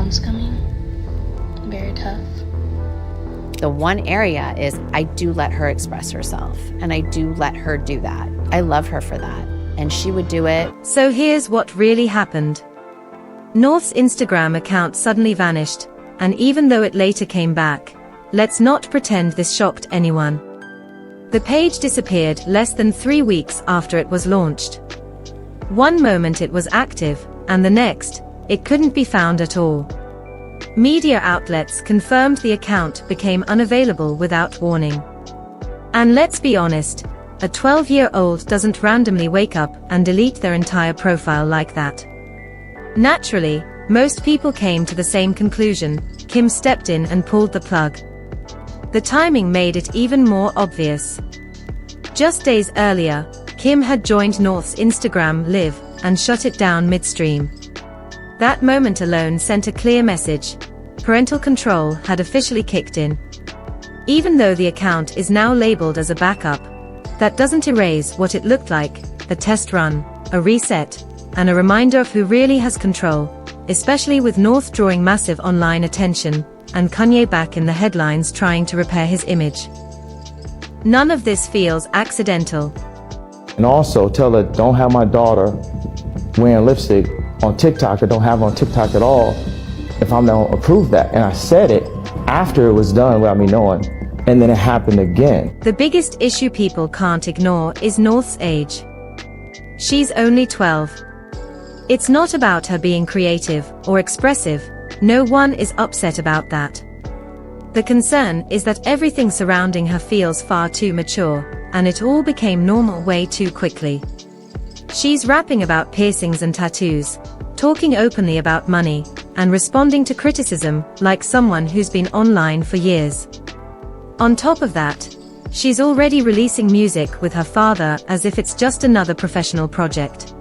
mom's coming. Very tough. The one area is I do let her express herself, and I do let her do that. I love her for that, and she would do it. So here's what really happened. North's Instagram account suddenly vanished, and even though it later came back, let's not pretend this shocked anyone. The page disappeared less than 3 weeks after it was launched. One moment it was active, and the next, it couldn't be found at all. Media outlets confirmed the account became unavailable without warning. And let's be honest, a 12-year-old doesn't randomly wake up and delete their entire profile like that. Naturally, most people came to the same conclusion: Kim stepped in and pulled the plug. The timing made it even more obvious. Just days earlier, Kim had joined North's Instagram Live and shut it down midstream. That moment alone sent a clear message: parental control had officially kicked in. Even though the account is now labeled as a backup, that doesn't erase what it looked like: a test run, a reset, and a reminder of who really has control, especially with North drawing massive online attention, and Kanye back in the headlines trying to repair his image. None of this feels accidental. And also tell her, don't have my daughter wearing lipstick on TikTok, or don't have her on TikTok at all if I'm not approve that. And I said it after it was done without me knowing, and then it happened again. The biggest issue people can't ignore is North's age. She's only 12. It's not about her being creative or expressive. No one is upset about that. The concern is that everything surrounding her feels far too mature, and it all became normal way too quickly. She's rapping about piercings and tattoos, talking openly about money, and responding to criticism like someone who's been online for years. On top of that, she's already releasing music with her father as if it's just another professional project.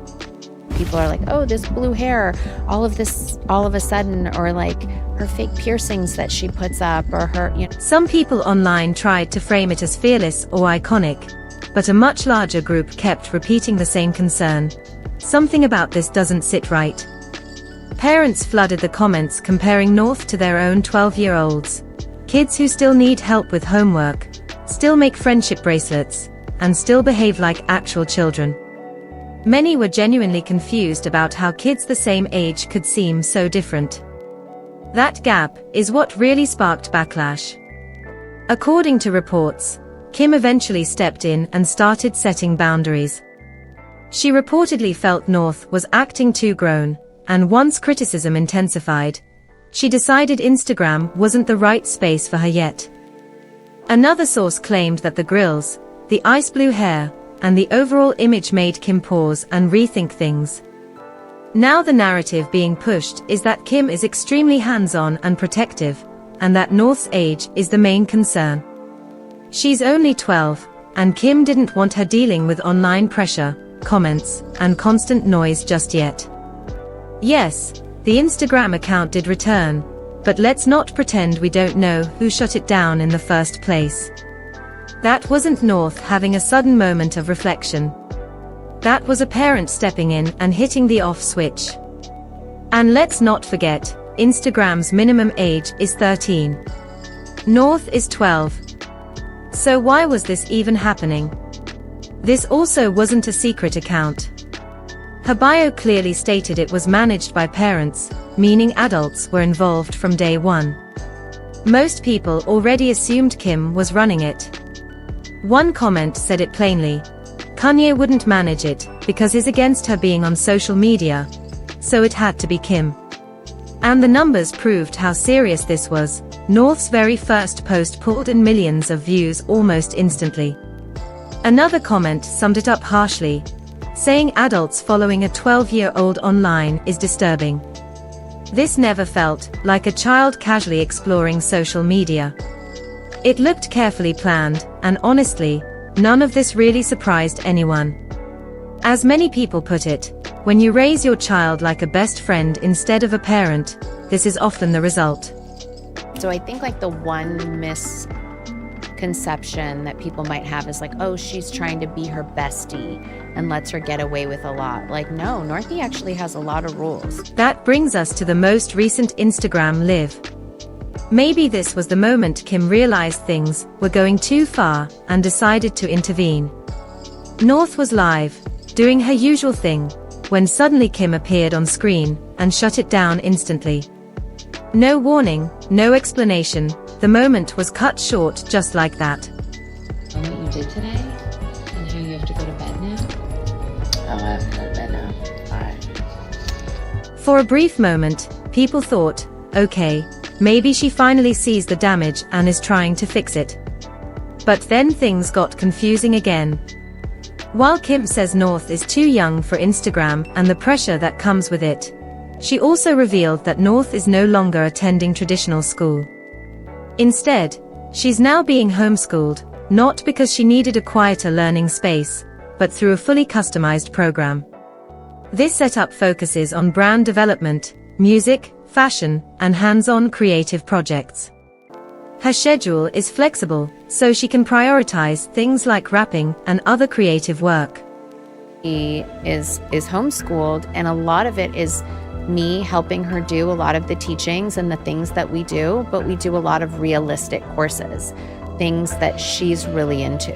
People are like, oh, this blue hair, all of a sudden, or like her fake piercings that she puts up, or her, Some people online tried to frame it as fearless or iconic, but a much larger group kept repeating the same concern: something about this doesn't sit right. Parents flooded the comments comparing North to their own 12-year-olds. Kids who still need help with homework, still make friendship bracelets, and still behave like actual children. Many were genuinely confused about how kids the same age could seem so different. That gap is what really sparked backlash. According to reports, Kim eventually stepped in and started setting boundaries. She reportedly felt North was acting too grown, and once criticism intensified, she decided Instagram wasn't the right space for her yet. Another source claimed that the grills, the ice blue hair, and the overall image made Kim pause and rethink things. Now the narrative being pushed is that Kim is extremely hands-on and protective, and that North's age is the main concern. She's only 12, and Kim didn't want her dealing with online pressure, comments, and constant noise just yet. Yes, the Instagram account did return, but let's not pretend we don't know who shut it down in the first place. That wasn't North having a sudden moment of reflection. That was a parent stepping in and hitting the off switch. And let's not forget, Instagram's minimum age is 13. North is 12. So why was this even happening? This also wasn't a secret account. Her bio clearly stated it was managed by parents, meaning adults were involved from day one. Most people already assumed Kim was running it. One comment said it plainly: Kanye wouldn't manage it because he's against her being on social media, so it had to be Kim. And the numbers proved how serious this was. North's very first post pulled in millions of views almost instantly. Another comment summed it up harshly, saying adults following a 12-year-old online is disturbing. This never felt like a child casually exploring social media. It looked carefully planned, and honestly, none of this really surprised anyone. As many people put it, when you raise your child like a best friend instead of a parent, this is often the result. So I think like the one conception that people might have is like, oh, she's trying to be her bestie and lets her get away with a lot. Like, no, Northie actually has a lot of rules. That brings us to the most recent Instagram live. Maybe this was the moment Kim realized things were going too far and decided to intervene. North was live, doing her usual thing, when suddenly Kim appeared on screen and shut it down instantly. No warning, no explanation, the moment was cut short just like that. What you did today, and how you have to go to bed now? Oh, I have to go to bed now. Alright. For a brief moment, people thought, okay, maybe she finally sees the damage and is trying to fix it. But then things got confusing again. While Kim says North is too young for Instagram and the pressure that comes with it, she also revealed that North is no longer attending traditional school. Instead, she's now being homeschooled, not because she needed a quieter learning space, but through a fully customized program. This setup focuses on brand development, music, fashion, and hands-on creative projects. Her schedule is flexible, so she can prioritize things like rapping and other creative work. She is homeschooled, and a lot of it is me helping her do a lot of the teachings and the things that we do, but we do a lot of realistic courses, things that she's really into.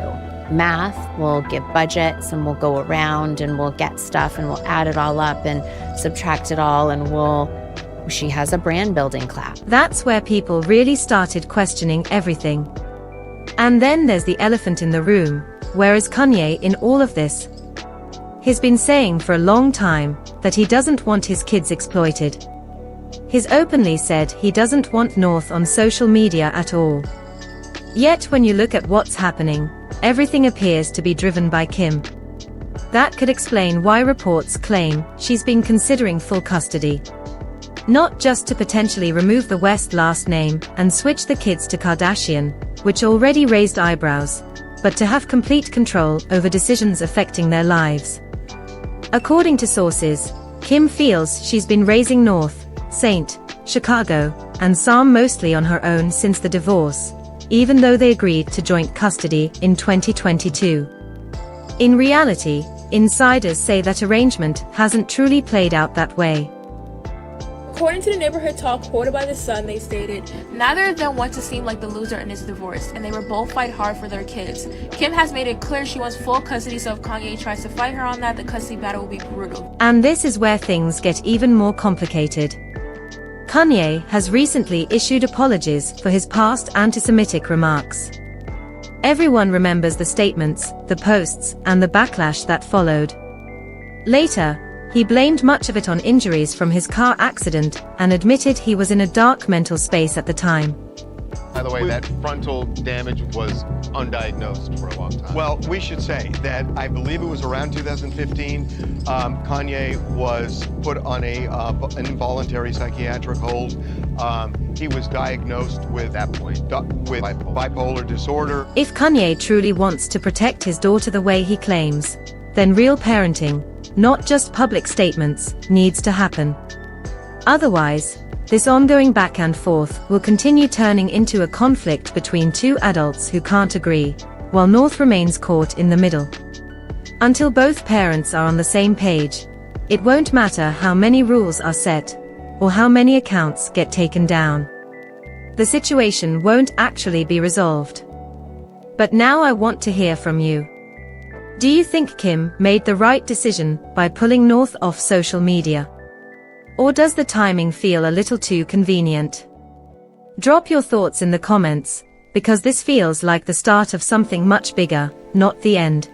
Math, we'll give budgets and we'll go around and we'll get stuff and we'll add it all up and subtract it all, and she has a brand building class. That's where people really started questioning everything. And then there's the elephant in the room. Where is Kanye in all of this? He's been saying for a long time that he doesn't want his kids exploited. He's openly said he doesn't want North on social media at all. Yet when you look at what's happening, everything appears to be driven by Kim. That could explain why reports claim she's been considering full custody. Not just to potentially remove the West last name and switch the kids to Kardashian, which already raised eyebrows, but to have complete control over decisions affecting their lives. According to sources, Kim feels she's been raising North, St. Chicago, and Sam mostly on her own since the divorce, even though they agreed to joint custody in 2022. In reality, insiders say that arrangement hasn't truly played out that way. According to the neighborhood talk quoted by The Sun, they stated, neither of them want to seem like the loser in this divorce, and they will both fight hard for their kids. Kim has made it clear she wants full custody, so if Kanye tries to fight her on that, the custody battle will be brutal. And this is where things get even more complicated. Kanye has recently issued apologies for his past anti-Semitic remarks. Everyone remembers the statements, the posts, and the backlash that followed. Later, he blamed much of it on injuries from his car accident and admitted he was in a dark mental space at the time. By the way, that frontal damage was undiagnosed for a long time. Well, we should say that I believe it was around 2015, Kanye was put on an involuntary psychiatric hold. He was diagnosed with, at that point, with bipolar disorder. If Kanye truly wants to protect his daughter the way he claims, then real parenting, not just public statements, needs to happen. Otherwise, this ongoing back and forth will continue turning into a conflict between two adults who can't agree, while North remains caught in the middle. Until both parents are on the same page, it won't matter how many rules are set, or how many accounts get taken down. The situation won't actually be resolved. But now I want to hear from you. Do you think Kim made the right decision by pulling North off social media? Or does the timing feel a little too convenient? Drop your thoughts in the comments, because this feels like the start of something much bigger, not the end.